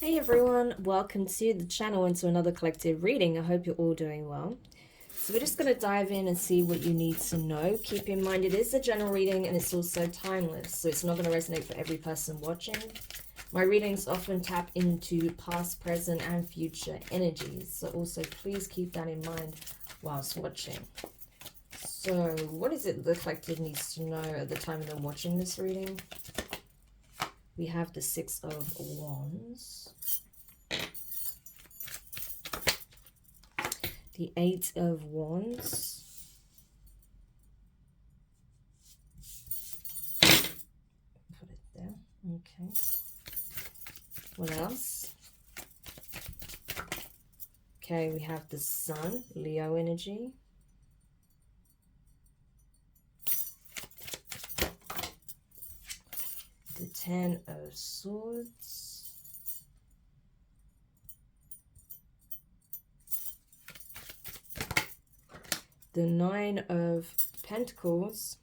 Hey everyone, welcome to the channel and to another collective reading. I hope you're all doing well. So we're just going to dive in and see what you need to know. Keep in mind it is a general reading and it's also timeless, so it's not going to resonate for every person watching. My readings often tap into past, present and future energies, so also please keep that in mind whilst watching. So what is it the collective needs to know at the time of them watching this reading? We have the Six of Wands, the Eight of Wands, put it there, okay. What else? Okay, we have the Sun, Leo energy. The Ten of Swords. The Nine of Pentacles.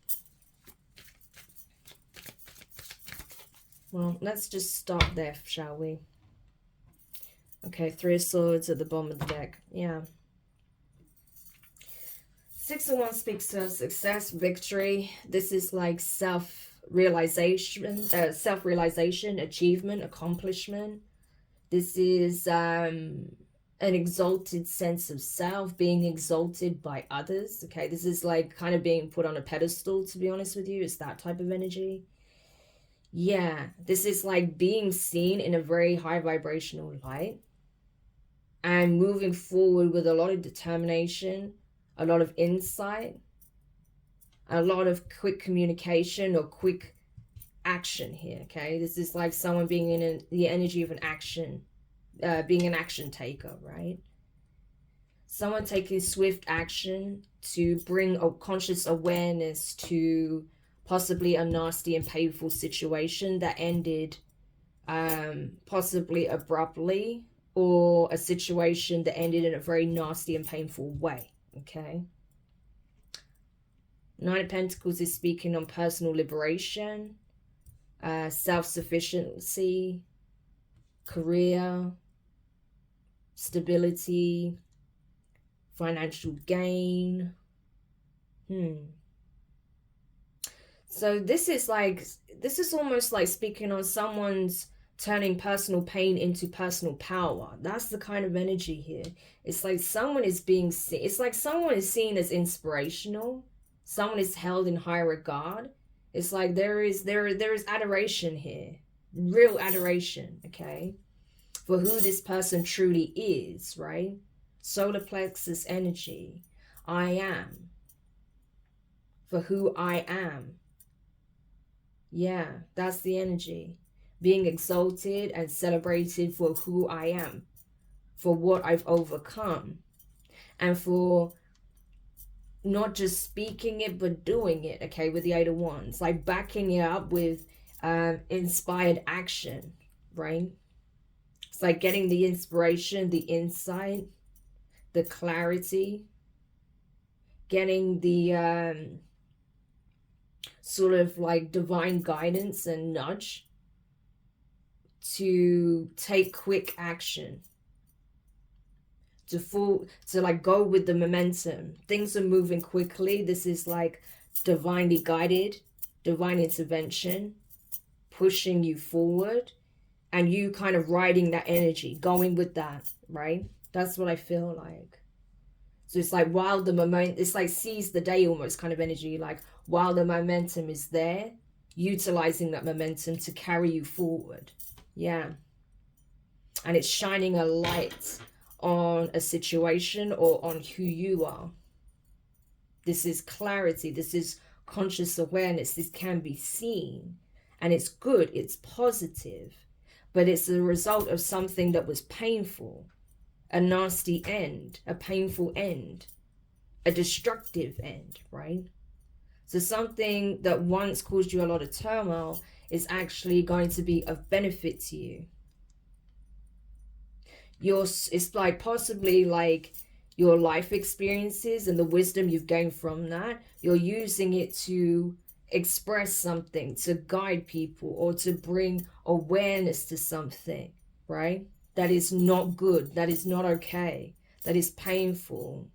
Well, let's just start there, shall we? Okay, Three of Swords at the bottom of the deck. Yeah. Six of Wands speaks of success, victory. This is like self-realization, achievement, accomplishment. This is an exalted sense of self, being exalted by others. Okay, this is like kind of being put on a pedestal, to be honest with you. It's that type of energy. Yeah, this is like being seen in a very high vibrational light and moving forward with a lot of determination, a lot of insight, a lot of quick communication or quick action here. Okay, this is like someone being in the energy of an action, being an action taker, right? Someone taking swift action to bring a conscious awareness to possibly a nasty and painful situation that ended possibly abruptly, or a situation that ended in a very nasty and painful way. Okay, Nine of Pentacles is speaking on personal liberation, self-sufficiency, career, stability, financial gain. So this is almost like speaking on someone's turning personal pain into personal power. That's the kind of energy here. It's like someone is being seen. It's like someone is seen as inspirational. Someone is held in high regard. It's like there is adoration here, real adoration, okay, for who this person truly is, right? Solar plexus energy. I am. For who I am. Yeah, that's the energy. Being exalted and celebrated for who I am, for what I've overcome, and for not just speaking it but doing it, okay, with the Eight of Wands, like backing it up with inspired action, right? It's like getting the inspiration, the insight, the clarity, getting the sort of like divine guidance and nudge to take quick action, to like go with the momentum. Things are moving quickly. This is like divinely guided, divine intervention, pushing you forward, and you kind of riding that energy, going with that, right? That's what I feel like. So it's like while the momentum, it's like seize the day almost kind of energy, like while the momentum is there, utilizing that momentum to carry you forward. Yeah. And it's shining a light on a situation or on who you are. This is clarity. This is conscious awareness. This can be seen. And it's good. It's positive. But it's the result of something that was painful. A nasty end. A painful end. A destructive end, right? So something that once caused you a lot of turmoil is actually going to be of benefit to you. It's like possibly like your life experiences and the wisdom you've gained from that, you're using it to express something, to guide people, or to bring awareness to something, right? That is not good. That is not okay. That is painful.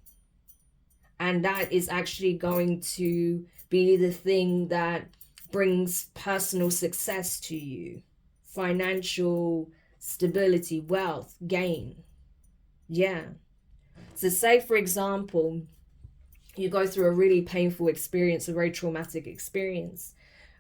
And that is actually going to be the thing that brings personal success to you, financial stability, wealth, gain. Yeah. So say, for example, you go through a really painful experience, a very traumatic experience,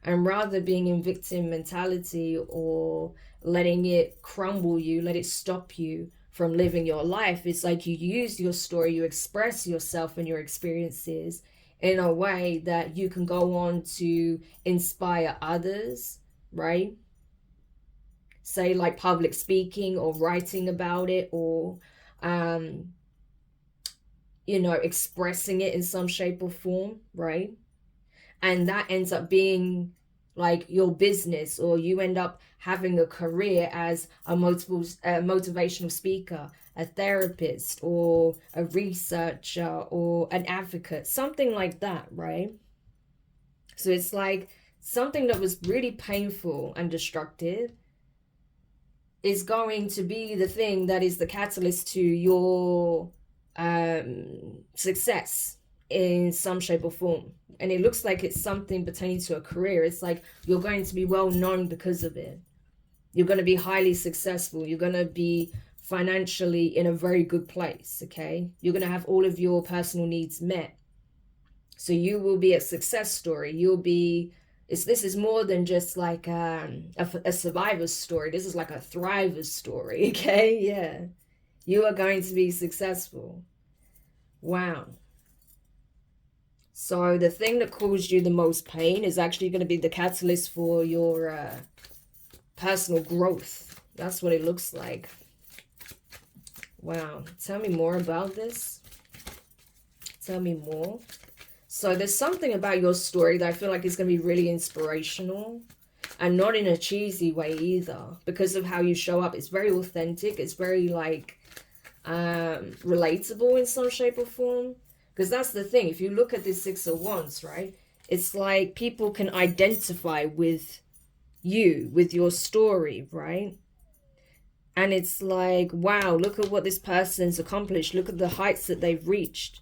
and rather being in victim mentality or letting it crumble you, let it stop you from living your life, it's like you use your story, you express yourself and your experiences in a way that you can go on to inspire others, right? Say like public speaking or writing about it, or expressing it in some shape or form, right? And that ends up being like your business, or you end up having a career as a motivational speaker, a therapist, or a researcher, or an advocate, something like that, right? So it's like something that was really painful and destructive is going to be the thing that is the catalyst to your success in some shape or form. And it looks like it's something pertaining to a career. It's like you're going to be well known because of it. You're going to be highly successful. You're going to be financially in a very good place, okay? You're going to have all of your personal needs met. So you will be a success story. You'll be, this is more than just like a survivor's story. This is like a thriver's story, okay? Yeah. You are going to be successful. Wow. So the thing that caused you the most pain is actually going to be the catalyst for your personal growth. That's what it looks like. Wow. Tell me more about this. Tell me more. So there's something about your story that I feel like is going to be really inspirational, and not in a cheesy way either, because of how you show up. It's very authentic. It's very like relatable in some shape or form. Because that's the thing. If you look at this Six of Wands, right? It's like people can identify with you, with your story, right? And it's like, wow, look at what this person's accomplished. Look at the heights that they've reached.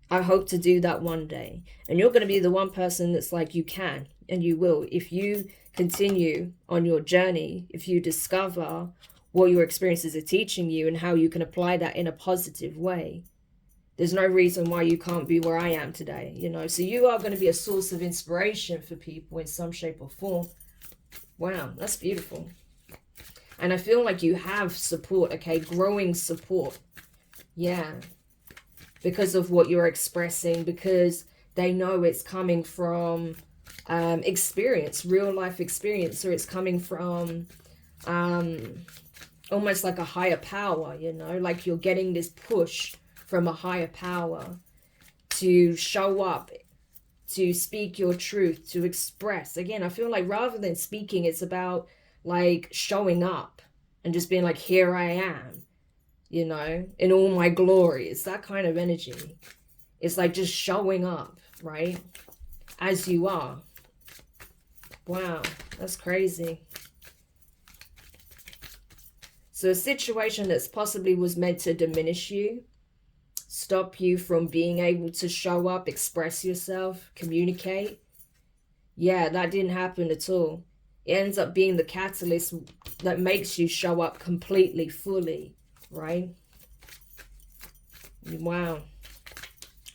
I hope to do that one day. And you're going to be the one person that's like, you can and you will. If you continue on your journey, if you discover what your experiences are teaching you and how you can apply that in a positive way, there's no reason why you can't be where I am today, you know. So you are going to be a source of inspiration for people in some shape or form. Wow, that's beautiful. And I feel like you have support, okay? Growing support. Yeah. Because of what you're expressing, because they know it's coming from experience, real life experience, or it's coming from almost like a higher power, you know, like you're getting this push from a higher power to show up, to speak your truth, to express. Again, I feel like rather than speaking, it's about like showing up and just being like, here I am, you know, in all my glory. It's that kind of energy. It's like just showing up, right? As you are. Wow, that's crazy. So a situation that's possibly was meant to diminish you, stop you from being able to show up, express yourself, communicate. Yeah, that didn't happen at all. It ends up being the catalyst that makes you show up completely, fully, right? Wow.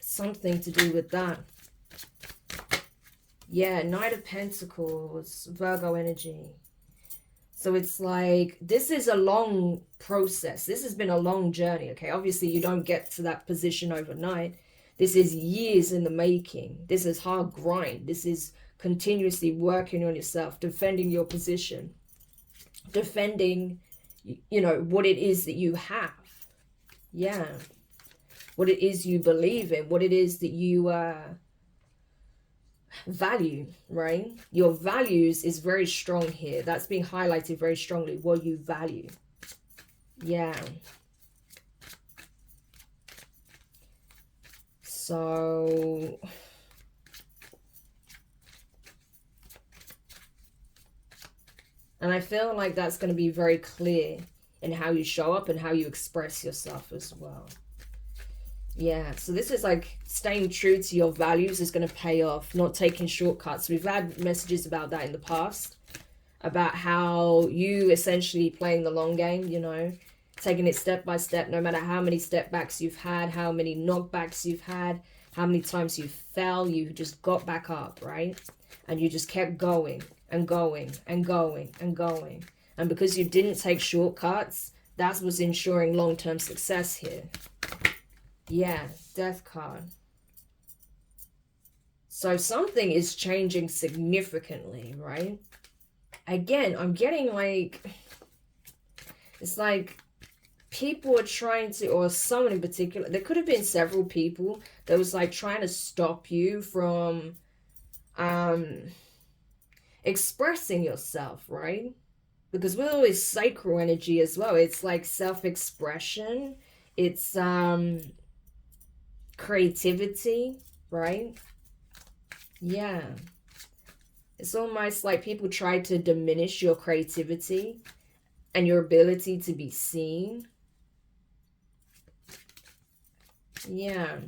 Something to do with that. Yeah, Knight of Pentacles, Virgo energy. So it's like, this is a long process. This has been a long journey, okay? Obviously, you don't get to that position overnight. This is years in the making. This is hard grind. This is continuously working on yourself, defending your position, defending, you know, what it is that you have. Yeah. What it is you believe in, what it is that you value, right? Your values is very strong here. That's being highlighted very strongly, what you value. Yeah. So And I feel like that's going to be very clear in how you show up and how you express yourself as well. Yeah, so this is like staying true to your values is going to pay off, not taking shortcuts. We've had messages about that in the past, about how you essentially playing the long game, you know, taking it step by step, no matter how many step backs you've had, how many knockbacks you've had, how many times you fell, you just got back up, right? And you just kept going and going and going and going. And because you didn't take shortcuts, that's what's ensuring long-term success here. Yeah, Death card. So something is changing significantly, right? Again, I'm getting like, it's like people are trying to, or someone in particular, there could have been several people that was like trying to stop you from expressing yourself, right? Because with all this sacral energy as well, it's like self-expression, it's creativity, right? Yeah. It's almost like people try to diminish your creativity and your ability to be seen. Yeah.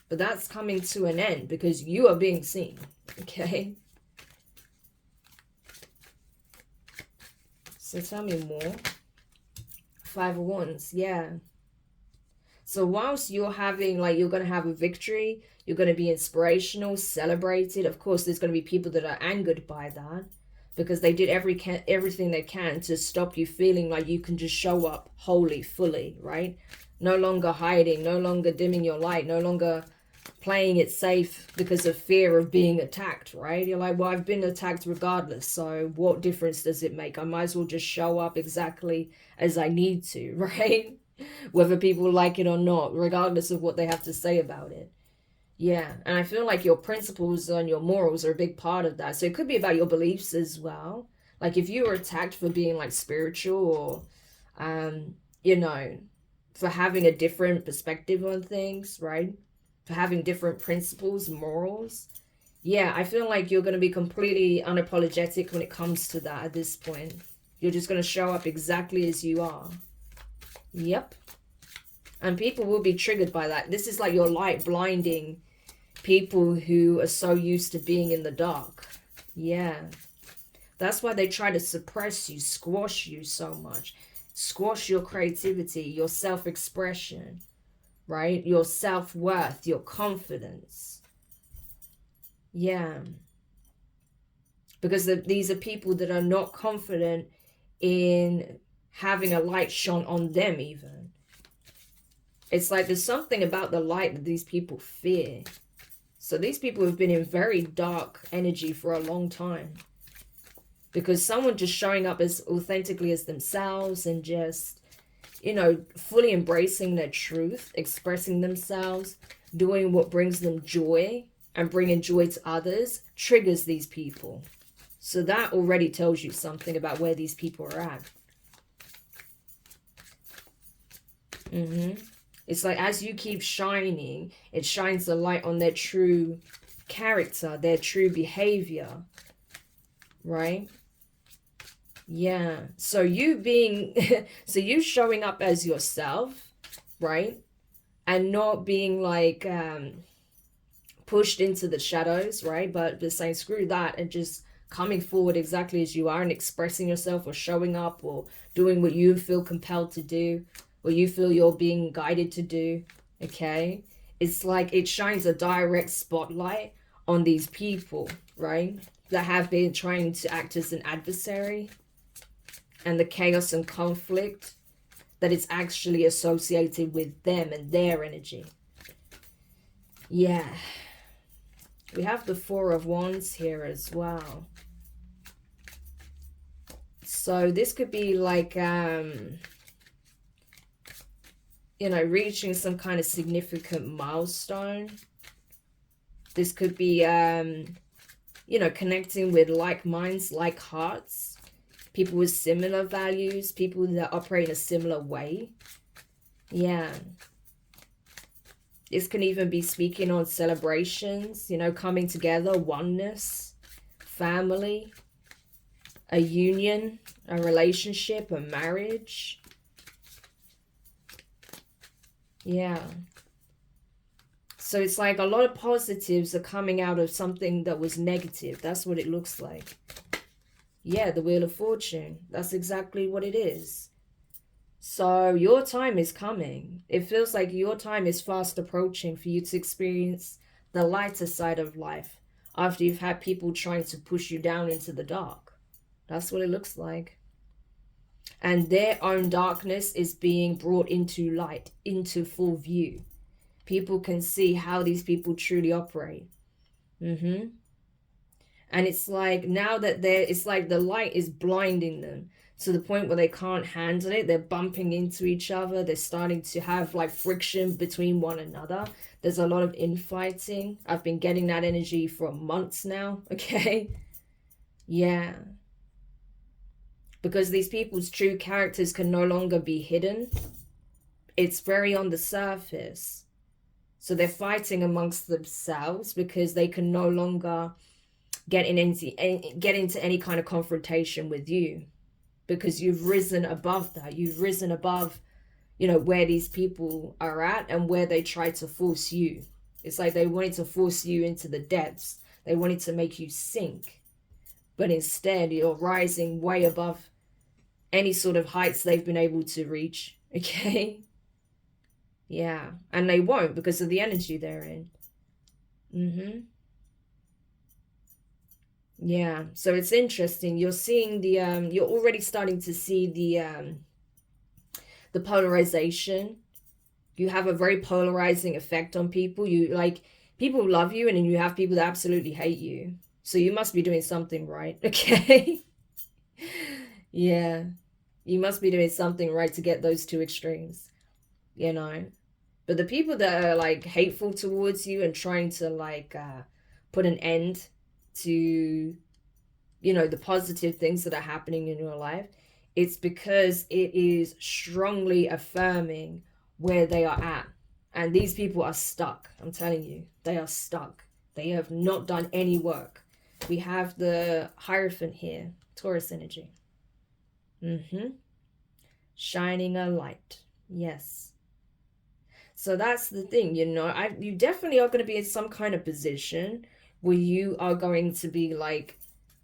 But that's coming to an end because you are being seen, okay? So tell me more. 5 of Wands, yeah. So whilst you're having, like, you're going to have a victory, you're going to be inspirational, celebrated. Of course, there's going to be people that are angered by that because they did everything they can to stop you feeling like you can just show up wholly, fully, right? No longer hiding, no longer dimming your light, no longer playing it safe because of fear of being attacked, right? You're like, well, I've been attacked regardless, so what difference does it make? I might as well just show up exactly as I need to, right? Whether people like it or not, regardless of what they have to say about it. Yeah, and I feel like your principles and your morals are a big part of that. So it could be about your beliefs as well. Like if you were attacked for being like spiritual or, you know, for having a different perspective on things, right? For having different principles, morals. Yeah, I feel like you're going to be completely unapologetic when it comes to that at this point. You're just going to show up exactly as you are. Yep. And people will be triggered by that. This is like your light blinding people who are so used to being in the dark. Yeah. That's why they try to suppress you, squash you so much. Squash your creativity, your self-expression, right? Your self-worth, your confidence. Yeah. Because these are people that are not confident in having a light shone on them even. It's like there's something about the light that these people fear. So these people have been in very dark energy for a long time. Because someone just showing up as authentically as themselves and just, you know, fully embracing their truth, expressing themselves, doing what brings them joy and bringing joy to others, triggers these people. So that already tells you something about where these people are at. It's like as you keep shining, it shines the light on their true character, their true behavior, right? Yeah. So you being, so you showing up as yourself, right? And not being like pushed into the shadows, right? But just saying, screw that, and just coming forward exactly as you are and expressing yourself or showing up or doing what you feel compelled to do or you feel you're being guided to do, okay? It's like it shines a direct spotlight on these people, right? That have been trying to act as an adversary, and the chaos and conflict that is actually associated with them and their energy. Yeah. We have the 4 of Wands here as well. So this could be like, you know, reaching some kind of significant milestone. This could be, you know, connecting with like minds, like hearts. People with similar values. People that operate in a similar way. Yeah. This can even be speaking on celebrations, you know, coming together, oneness, family. a union, a relationship, a marriage. Yeah. So it's like a lot of positives are coming out of something that was negative. That's what it looks like. Yeah, the Wheel of Fortune. That's exactly what it is. So your time is coming. It feels like your time is fast approaching for you to experience the lighter side of life after you've had people trying to push you down into the dark. That's what it looks like. And their own darkness is being brought into light, into full view. People can see how these people truly operate. And it's like now that it's like the light is blinding them to the point where they can't handle it. They're bumping into each other. They're starting to have like friction between one another. There's a lot of infighting. I've been getting that energy for months now. Okay. Yeah. Because these people's true characters can no longer be hidden. It's very on the surface. So they're fighting amongst themselves because they can no longer get into any kind of confrontation with you, because you've risen above that. You've risen above, where these people are at and where they try to force you. It's like they wanted to force you into the depths. They wanted to make you sink. But instead, you're rising way above any sort of heights they've been able to reach. Okay? Yeah. And they won't because of the energy they're in. Yeah, so it's interesting. You're seeing you're already starting to see the polarization. You have a very polarizing effect on people. People love you, and then you have people that absolutely hate you. So you must be doing something right, okay? Yeah, you must be doing something right to get those two extremes, But the people that are like hateful towards you and trying to put an end to the positive things that are happening in your life, it's because it is strongly affirming where they are at. And these people are stuck. I'm telling you, they are stuck. They have not done any work. We have the Hierophant here, Taurus energy. Shining a light. Yes. So that's the thing, you definitely are going to be in some kind of position where you are going to be like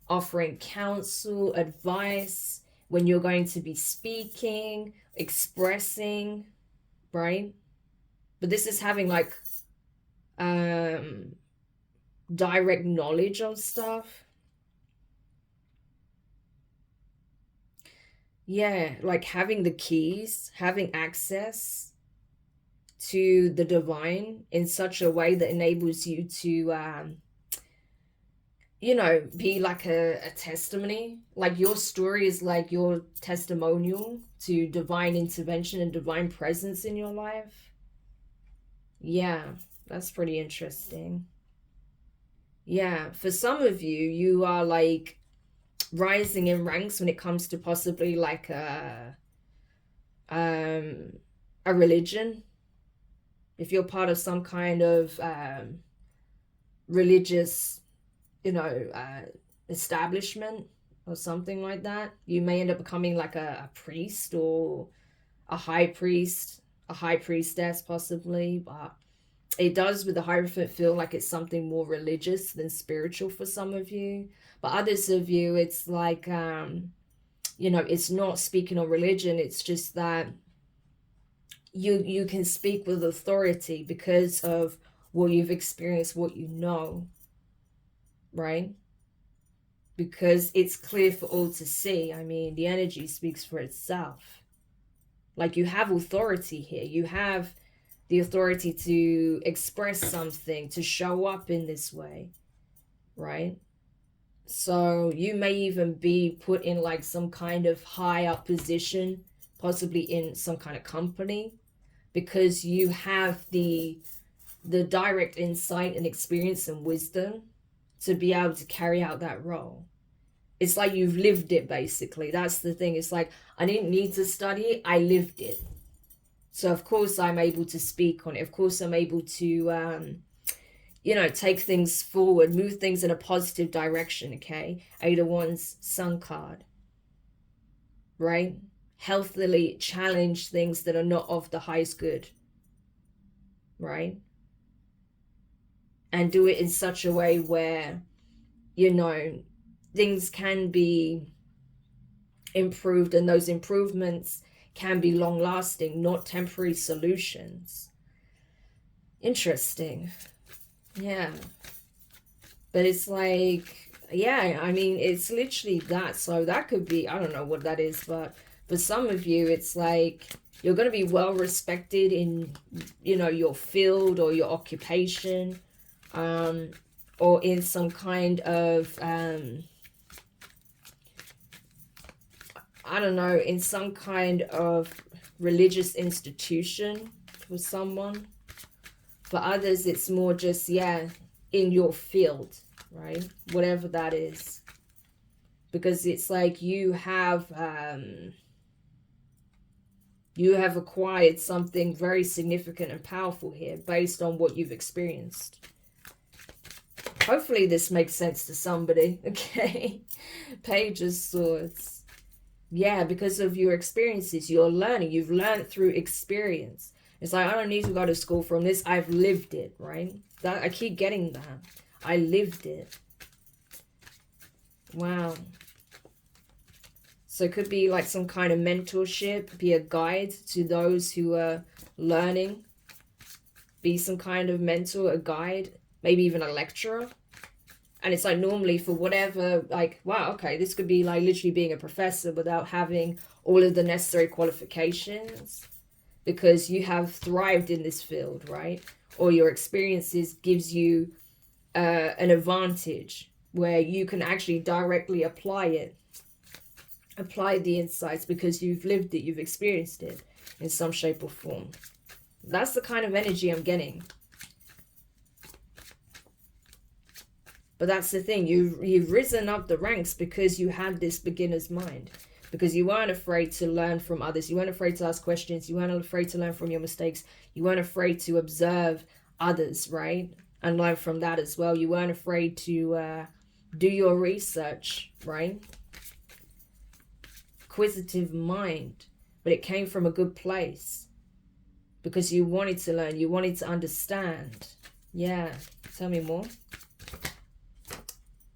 offering counsel, advice, when you're going to be speaking, expressing, right? But this is having like direct knowledge of stuff. Yeah, like having the keys, having access to the divine in such a way that enables you to be like a testimony. Like your story is like your testimonial to divine intervention and divine presence in your life. Yeah, that's pretty interesting. Yeah, for some of you, you are like rising in ranks when it comes to possibly like a religion. If you're part of some kind of religious establishment or something like that, you may end up becoming like a priest or a high priest, a high priestess possibly. But it does with the Hierophant feel like it's something more religious than spiritual for some of you. But others of you, it's like it's not speaking on religion. It's just that you can speak with authority because of what you've experienced, what you know, right? Because it's clear for all to see. I mean, the energy speaks for itself. Like you have authority here. You have the authority to express something, to show up in this way, right? So you may even be put in like some kind of high up position, possibly in some kind of company, because you have the direct insight and experience and wisdom to be able to carry out that role. It's like you've lived it, basically. That's the thing. It's like I didn't need to study it, I lived it. So of course I'm able to speak on it. Of course I'm able to you know, take things forward, move things in a positive direction, okay? Eight of Wands, Sun card, right? Healthily challenge things that are not of the highest good, right? And do it in such a way where, you know, things can be improved, and those improvements can be long lasting, not temporary solutions. Interesting. Yeah. But it's like, yeah, I mean, it's literally that. So that could be, I don't know what that is, but for some of you, it's like you're going to be well respected in, you know, your field or your occupation, or in some kind of, I don't know, in some kind of religious institution for someone. For others, it's more just, yeah, in your field, right? Whatever that is. Because it's like you have acquired something very significant and powerful here based on what you've experienced. Hopefully this makes sense to somebody, okay? Page of Swords. Yeah, because of your experiences, you're learning. You've learned through experience. It's like, I don't need to go to school from this. I've lived it, right? That I keep getting that. I lived it. Wow. So it could be like some kind of mentorship, be a guide to those who are learning. Be some kind of mentor, a guide, maybe even a lecturer. And it's like normally for whatever, like, wow, okay, this could be like literally being a professor without having all of the necessary qualifications, because you have thrived in this field, right? Or your experiences gives you an advantage where you can actually directly apply the insights because you've lived it, you've experienced it in some shape or form. That's the kind of energy I'm getting. But that's the thing, you've risen up the ranks because you had this beginner's mind. Because you weren't afraid to learn from others. You weren't afraid to ask questions. You weren't afraid to learn from your mistakes. You weren't afraid to observe others, right? And learn from that as well. You weren't afraid to do your research, right? Inquisitive mind. But it came from a good place. Because you wanted to learn. You wanted to understand. Yeah. Tell me more.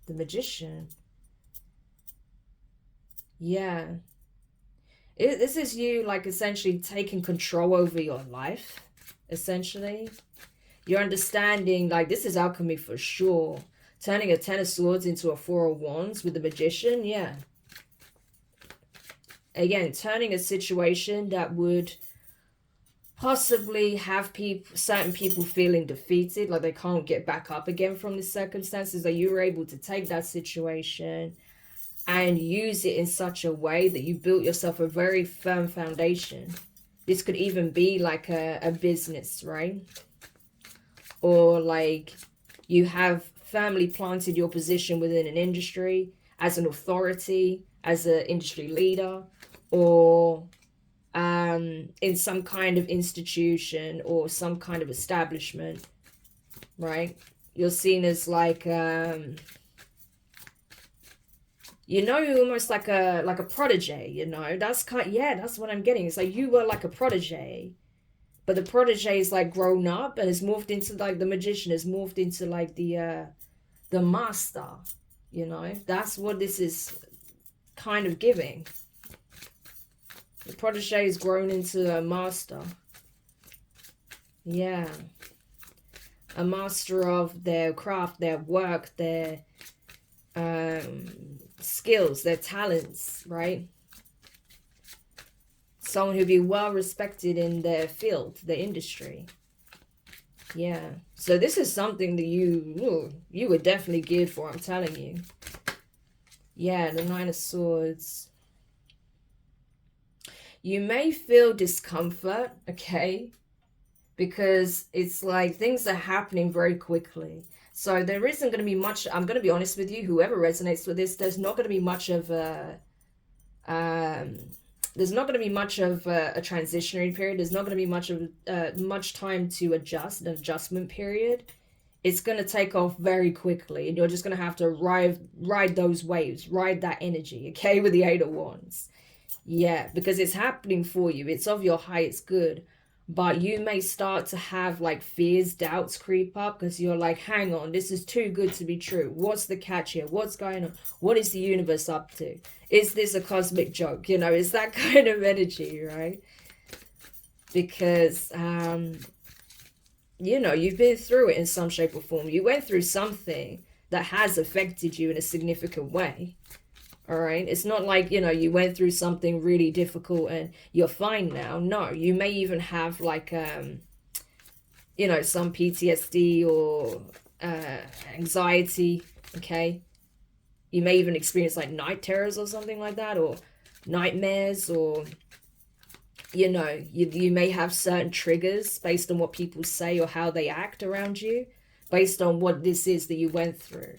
The Magician. Yeah. This is you, like, essentially taking control over your life, essentially. You're understanding, like, this is alchemy for sure. Turning a Ten of Swords into a Four of Wands with the Magician, yeah. Again, turning a situation that would possibly have certain people feeling defeated, like they can't get back up again from the circumstances, that you were able to take that situation and use it in such a way that you built yourself a very firm foundation. This could even be like a business, right? Or like you have firmly planted your position within an industry as an authority, as an industry leader, or in some kind of institution or some kind of establishment, right? You're seen as like... you know, you're almost like a prodigy, you know. That's that's what I'm getting. It's like you were like a prodigy, but the prodigy is like grown up and has morphed into like the magician, has morphed into like the master, you know. That's what this is kind of giving. The prodigy has grown into a master. Yeah. A master of their craft, their work, their skills, their talents, right? Someone who'd be well respected in their field, their industry. Yeah. So this is something that you were definitely geared for, I'm telling you. Yeah, the Nine of Swords. You may feel discomfort, okay? Because it's like things are happening very quickly. So there isn't going to be much, I'm going to be honest with you, whoever resonates with this, there's not going to be much of a, there's not going to be much of a transitionary period. There's not going to be much of much time to adjust, an adjustment period. it's going to take off very quickly, and you're just going to have to ride those waves, ride that energy, okay, with the Eight of Wands. Yeah, because it's happening for you. It's of your highest good. But you may start to have like fears, doubts creep up because you're like, hang on, this is too good to be true. What's the catch here? What's going on? What is the universe up to? Is this a cosmic joke? You know, it's that kind of energy, right? Because, you know, you've been through it in some shape or form. You went through something that has affected you in a significant way. All right, it's not like, you know, you went through something really difficult and you're fine now. No, you may even have like you know, some PTSD or anxiety. Okay, you may even experience like night terrors or something like that, or nightmares, or you know, you may have certain triggers based on what people say or how they act around you, based on what this is that you went through.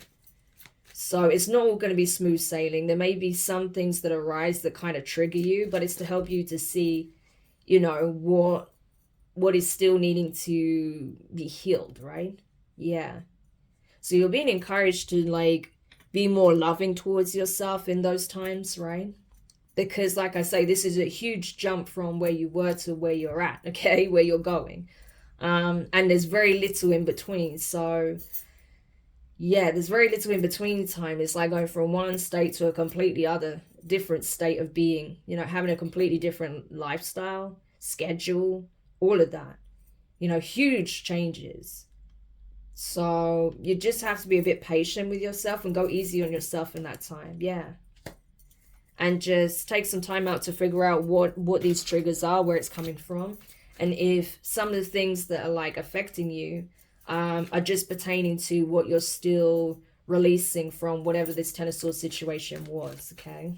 So it's not all going to be smooth sailing. There may be some things that arise that kind of trigger you, but it's to help you to see, you know, what is still needing to be healed, right? Yeah. So you're being encouraged to like be more loving towards yourself in those times, right? Because like I say, this is a huge jump from where you were to where you're at, okay? Where you're going. And there's very little in between. So yeah, there's very little in between time. It's like going from one state to a completely other, different state of being, you know, having a completely different lifestyle, schedule, all of that, you know, huge changes. So you just have to be a bit patient with yourself and go easy on yourself in that time. Yeah. And just take some time out to figure out what these triggers are, where it's coming from. And if some of the things that are like affecting you are just pertaining to what you're still releasing from whatever this Ten of Swords situation was, okay?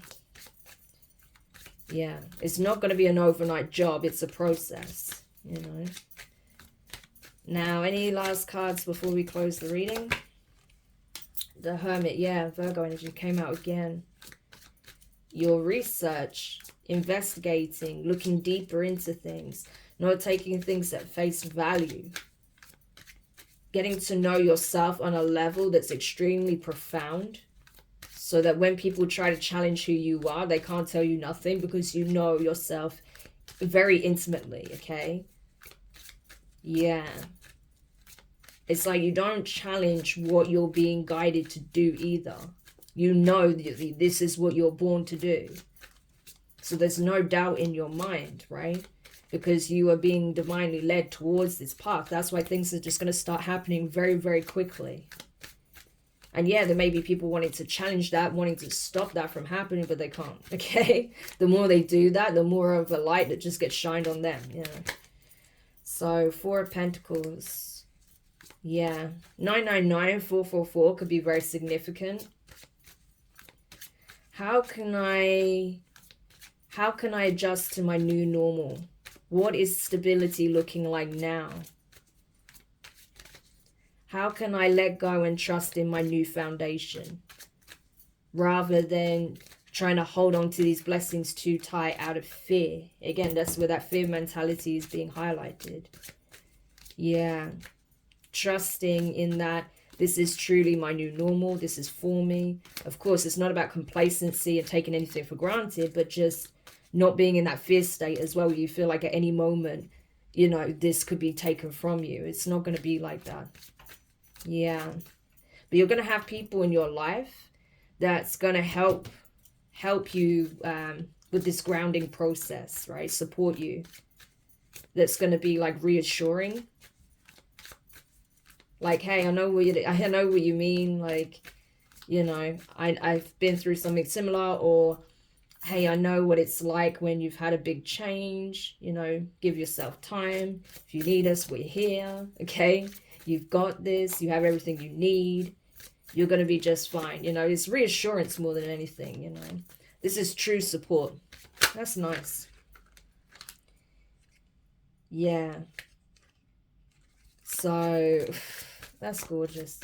Yeah, it's not going to be an overnight job. It's a process, you know. Now, any last cards before we close the reading? The Hermit, yeah, Virgo energy came out again. Your research, investigating, looking deeper into things, not taking things at face value. Getting to know yourself on a level that's extremely profound, so that when people try to challenge who you are, they can't tell you nothing because you know yourself very intimately, okay? Yeah. It's like you don't challenge what you're being guided to do either. You know that this is what you're born to do. So there's no doubt in your mind, right? Because you are being divinely led towards this path. That's why things are just going to start happening very, very quickly. And yeah, there may be people wanting to challenge that, wanting to stop that from happening, but they can't, okay? The more they do that, the more of a light that just gets shined on them, you know? So, Four of Pentacles. Yeah. 999, 444 could be very significant. How can I adjust to my new normal? What is stability looking like now? How can I let go and trust in my new foundation rather than trying to hold on to these blessings too tight out of fear? Again, that's where that fear mentality is being highlighted. Yeah. Trusting in that this is truly my new normal. This is for me. Of course, it's not about complacency and taking anything for granted, but just not being in that fear state as well. You feel like at any moment, you know, this could be taken from you. It's not going to be like that. Yeah. But you're going to have people in your life that's going to help you with this grounding process, right? Support you. That's going to be like reassuring. Like, hey, I know what you mean. Like, you know, I've been through something similar. Or, hey, I know what it's like when you've had a big change. You know, give yourself time. If you need us, we're here. Okay, you've got this. You have everything you need. You're going to be just fine. You know, it's reassurance more than anything. You know, this is true support. That's nice. Yeah. So that's gorgeous.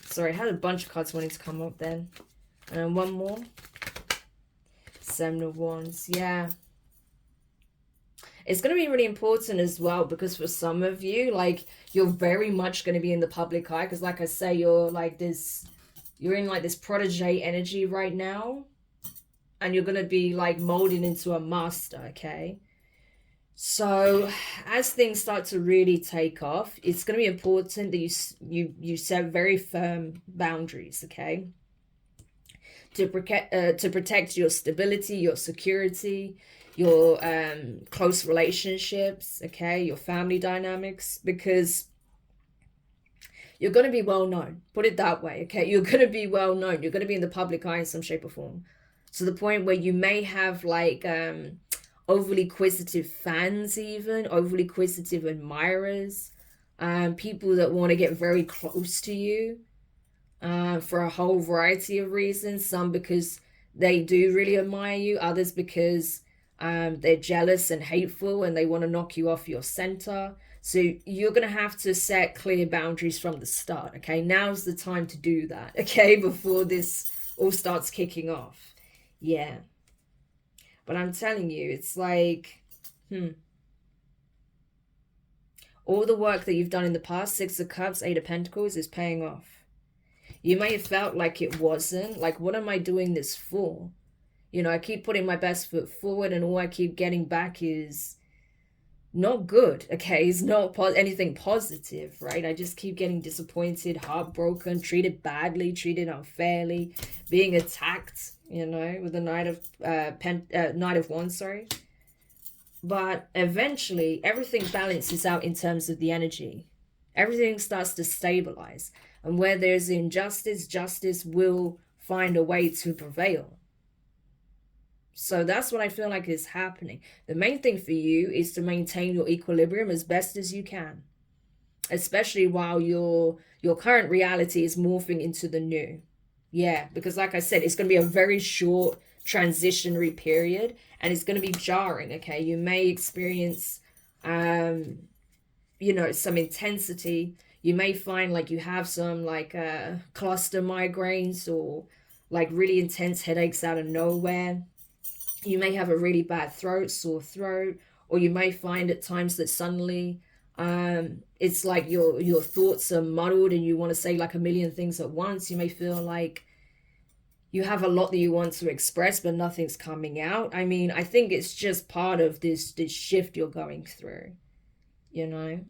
Sorry, I had a bunch of cards wanting to come up then. And one more. Seven of Wands. Yeah. It's going to be really important as well, because for some of you, like, you're very much going to be in the public eye, because like I say, you're in like this protege energy right now, and you're going to be like molding into a master, okay? So as things start to really take off, it's going to be important that you set very firm boundaries, okay? To protect your stability, your security, your close relationships, okay, your family dynamics, because you're going to be well known. Put it that way, okay? You're going to be well known. You're going to be in the public eye in some shape or form, to the point where you may have like overly inquisitive fans, even overly inquisitive admirers, people that want to get very close to you, for a whole variety of reasons. Some because they do really admire you, others because they're jealous and hateful and they want to knock you off your center. So you're going to have to set clear boundaries from the start, okay? Now's the time to do that, okay? Before this all starts kicking off. Yeah. But I'm telling you, it's like, all the work that you've done in the past, Six of Cups, Eight of Pentacles, is paying off. You may have felt like it wasn't. Like, what am I doing this for? You know, I keep putting my best foot forward and all I keep getting back is not good, okay? It's not anything positive, right? I just keep getting disappointed, heartbroken, treated badly, treated unfairly, being attacked, you know, with the Knight of Wands, sorry. But eventually, everything balances out in terms of the energy. Everything starts to stabilize. And where there's injustice, justice will find a way to prevail. So that's what I feel like is happening. The main thing for you is to maintain your equilibrium as best as you can, especially while your current reality is morphing into the new. Yeah, because like I said, it's going to be a very short transitionary period, and it's going to be jarring, okay? You may experience, you know, some intensity. You may find like you have some like cluster migraines or like really intense headaches out of nowhere. You may have a really bad sore throat, or you may find at times that suddenly it's like your thoughts are muddled and you want to say like a million things at once. You may feel like you have a lot that you want to express, but nothing's coming out. I mean, I think it's just part of this shift you're going through, you know.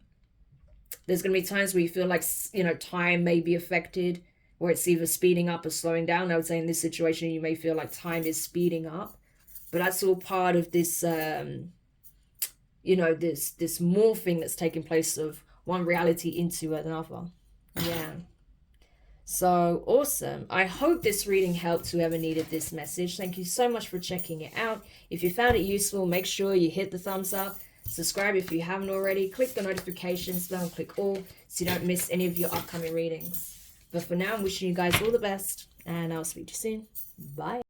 There's going to be times where you feel like, you know, time may be affected, where it's either speeding up or slowing down. I would say in this situation, you may feel like time is speeding up. But that's all part of this, you know, this morphing that's taking place of one reality into another. Yeah. So awesome. I hope this reading helped whoever needed this message. Thank you so much for checking it out. If you found it useful, make sure you hit the thumbs up. Subscribe if you haven't already. Click the notifications bell and click all so you don't miss any of your upcoming readings. But for now, I'm wishing you guys all the best, and I'll speak to you soon. Bye.